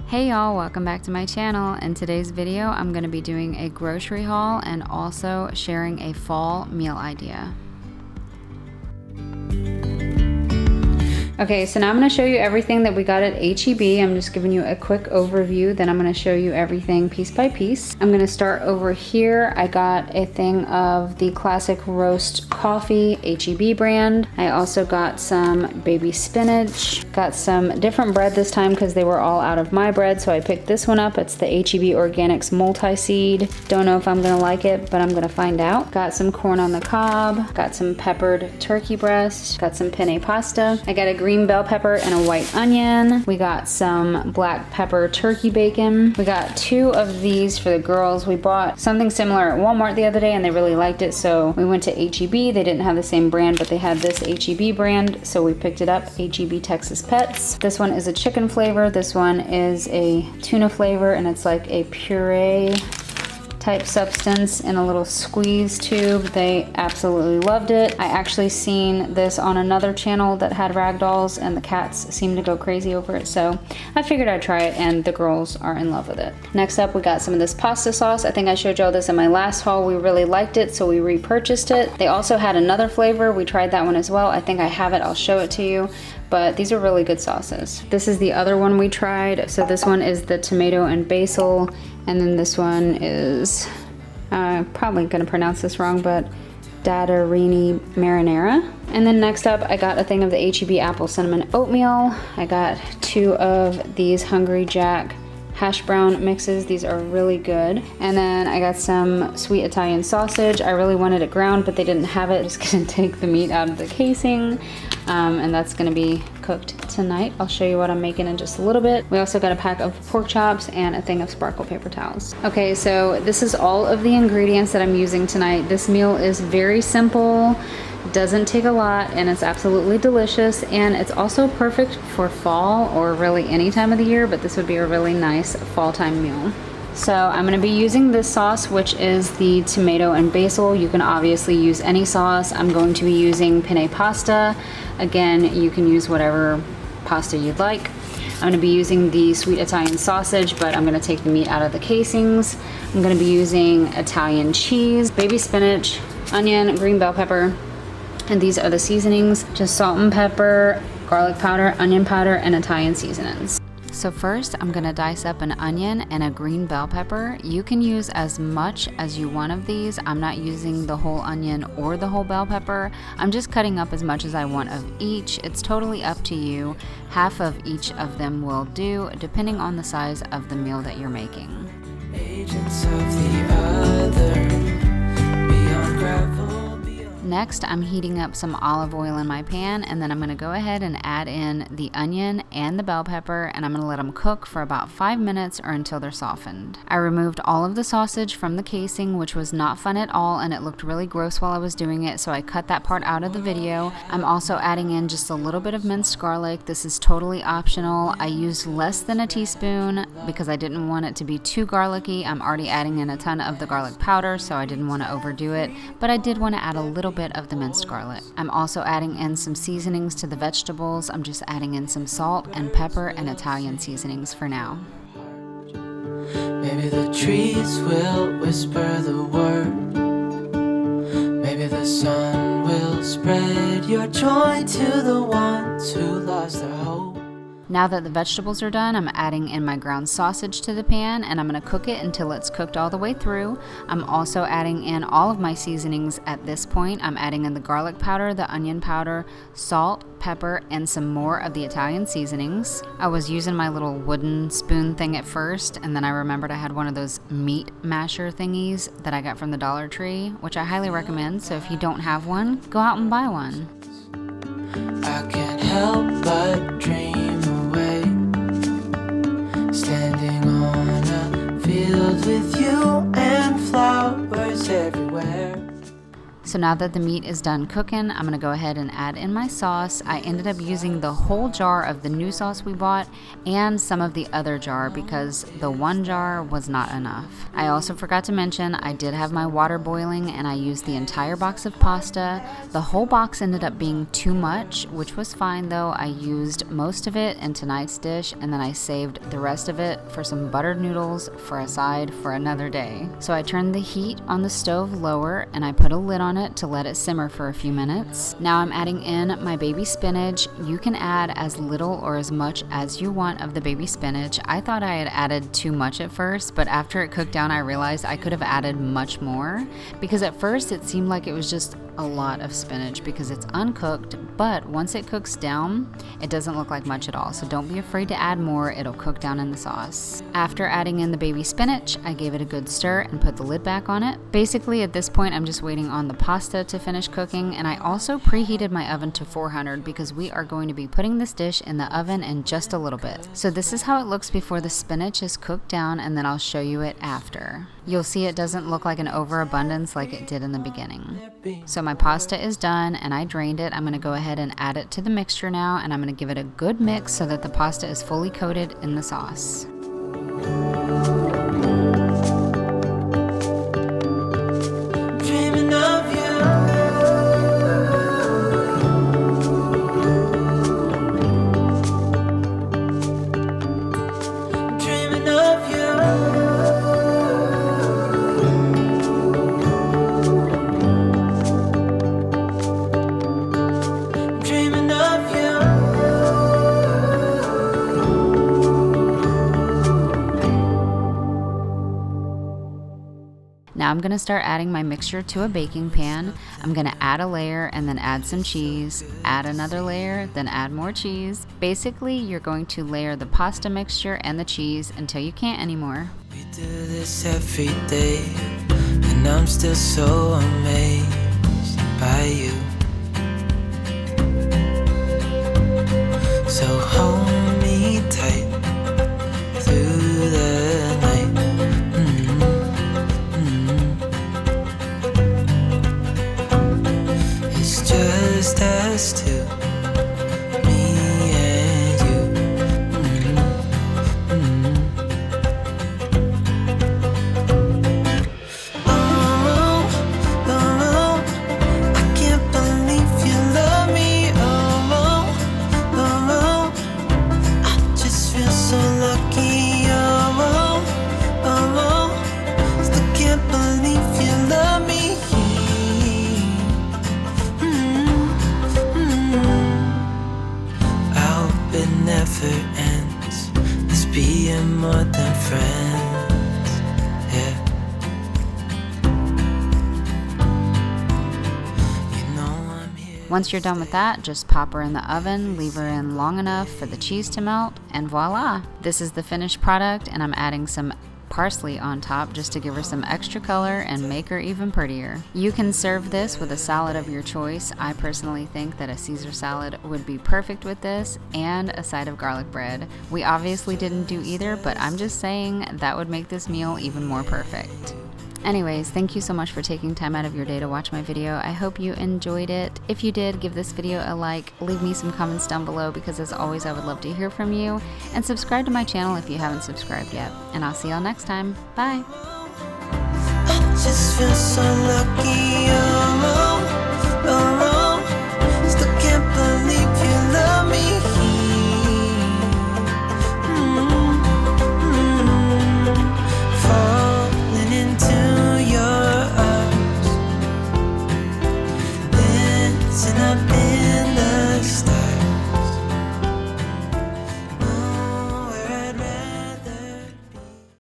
Hey y'all, welcome back to my channel. In today's video, I'm going to be doing a grocery haul and also sharing a fall meal idea. Okay, so now I'm going to show you everything that we got at HEB. I'm just giving you a quick overview, then I'm going to show you everything piece by piece. I'm going to start over here. I got a thing of the classic roast coffee, HEB brand. I also got some baby spinach. Got some different bread this time because they were all out of my bread, so I picked this one up. It's the HEB Organics multi-seed. Don't know if I'm going to like it, but I'm going to find out. Got some corn on the cob. Got some peppered turkey breast. Got some penne pasta. I got a green bell pepper and a white onion. We got some black pepper turkey bacon. We got 2 of these for the girls. We bought something similar at Walmart the other day and they really liked it, so we went to HEB. They didn't have the same brand, but they had this HEB brand, so we picked it up. HEB Texas Pets. This one is a chicken flavor. This one is a tuna flavor, and it's like a puree type substance in a little squeeze tube. They absolutely loved it. I actually seen this on another channel that had ragdolls and the cats seemed to go crazy over it, so I figured I'd try it and the girls are in love with it. Next up, we got some of this pasta sauce. I think I showed y'all this in my last haul. We really liked it, so we repurchased it. They also had another flavor. We tried that one as well. I think I have it. I'll show it to you. But these are really good sauces. This is the other one we tried. So this one is the tomato and basil, and then this one is, probably gonna pronounce this wrong, but Dadarini marinara. And then next up, I got a thing of the HEB apple cinnamon oatmeal. I got 2 of these Hungry Jack hash brown mixes. These are really good. And then I got some sweet Italian sausage. I really wanted it ground, but they didn't have it. Just gonna take the meat out of the casing. And that's gonna be cooked tonight. I'll show you what I'm making in just a little bit. We also got a pack of pork chops and a thing of sparkle paper towels. Okay, so this is all of the ingredients that I'm using tonight. This meal is very simple, doesn't take a lot, and it's absolutely delicious, and it's also perfect for fall or really any time of the year, but this would be a really nice fall time meal. So I'm going to be using this sauce, which is the tomato and basil. You can obviously use any sauce. I'm going to be using penne pasta. Again, you can use whatever pasta you'd like. I'm going to be using the sweet Italian sausage, but I'm going to take the meat out of the casings. I'm going to be using Italian cheese, baby spinach, onion, green bell pepper, and these are the seasonings. Just salt and pepper, garlic powder, onion powder, and Italian seasonings. So first, I'm gonna dice up an onion and a green bell pepper. You can use as much as you want of these. I'm not using the whole onion or the whole bell pepper. I'm just cutting up as much as I want of each. It's totally up to you. Half of each of them will do, depending on the size of the meal that you're making. Agents of the other, beyond gravel. Next, I'm heating up some olive oil in my pan, and then I'm going to go ahead and add in the onion and the bell pepper, and I'm going to let them cook for about 5 minutes or until they're softened. I removed all of the sausage from the casing, which was not fun at all, and it looked really gross while I was doing it, so I cut that part out of the video. I'm also adding in just a little bit of minced garlic. This is totally optional. I used less than a teaspoon because I didn't want it to be too garlicky. I'm already adding in a ton of the garlic powder, so I didn't want to overdo it, but I did want to add a little bit of the minced garlic. I'm also adding in some seasonings to the vegetables. I'm just adding in some salt and pepper and Italian seasonings for now. Maybe the trees will whisper the word. Maybe the sun will spread your joy to the ones who lost their hope. Now that the vegetables are done, I'm adding in my ground sausage to the pan, and I'm going to cook it until it's cooked all the way through. I'm also adding in all of my seasonings at this point. I'm adding in the garlic powder, the onion powder, salt, pepper, and some more of the Italian seasonings. I was using my little wooden spoon thing at first, and then I remembered I had one of those meat masher thingies that I got from the Dollar Tree, which I highly recommend. So if you don't have one, go out and buy one. I can't help but dream away, standing on a field with you and flowers everywhere. So now that the meat is done cooking, I'm gonna go ahead and add in my sauce. I ended up using the whole jar of the new sauce we bought and some of the other jar because the one jar was not enough. I also forgot to mention I did have my water boiling and I used the entire box of pasta. The whole box ended up being too much, which was fine though. I used most of it in tonight's dish and then I saved the rest of it for some buttered noodles for a side for another day. So I turned the heat on the stove lower and I put a lid on it to let it simmer for a few minutes. Now I'm adding in my baby spinach. You can add as little or as much as you want of the baby spinach. I thought I had added too much at first, but after it cooked down I realized I could have added much more because at first it seemed like it was just a lot of spinach because it's uncooked, but once it cooks down, it doesn't look like much at all. So don't be afraid to add more, it'll cook down in the sauce. After adding in the baby spinach, I gave it a good stir and put the lid back on it. Basically at this point, I'm just waiting on the pasta to finish cooking, and I also preheated my oven to 400 because we are going to be putting this dish in the oven in just a little bit. So this is how it looks before the spinach is cooked down, and then I'll show you it after. You'll see it doesn't look like an overabundance like it did in the beginning. So my pasta is done and I drained it. I'm gonna go ahead and add it to the mixture now, and I'm gonna give it a good mix so that the pasta is fully coated in the sauce. Dreaming of you. Dreaming of you. Dreaming of you. Now I'm gonna start adding my mixture to a baking pan. I'm gonna add a layer and then add some cheese, add another layer, then add more cheese. Basically, you're going to layer the pasta mixture and the cheese until you can't anymore. We do this every day, and I'm still so amazed by you. So hold me tight through the night. It's just us two, me and you. Oh, I can't believe you love me. Oh, I just feel so lucky. Still can't believe you love me. I hope it never ends. Let's be more than friends. Yeah. You know I'm here. Once you're done with that, just pop her in the oven, leave her in long enough for the cheese to melt, and voila! This is the finished product, and I'm adding some parsley on top just to give her some extra color and make her even prettier. You can serve this with a salad of your choice. I personally think that a Caesar salad would be perfect with this, and a side of garlic bread. We obviously didn't do either, but I'm just saying that would make this meal even more perfect. Anyways, thank you so much for taking time out of your day to watch my video. I hope you enjoyed it. If you did, give this video a like, leave me some comments down below because as always I would love to hear from you, and subscribe to my channel if you haven't subscribed yet. And I'll see y'all next time. Bye! I just feel so lucky.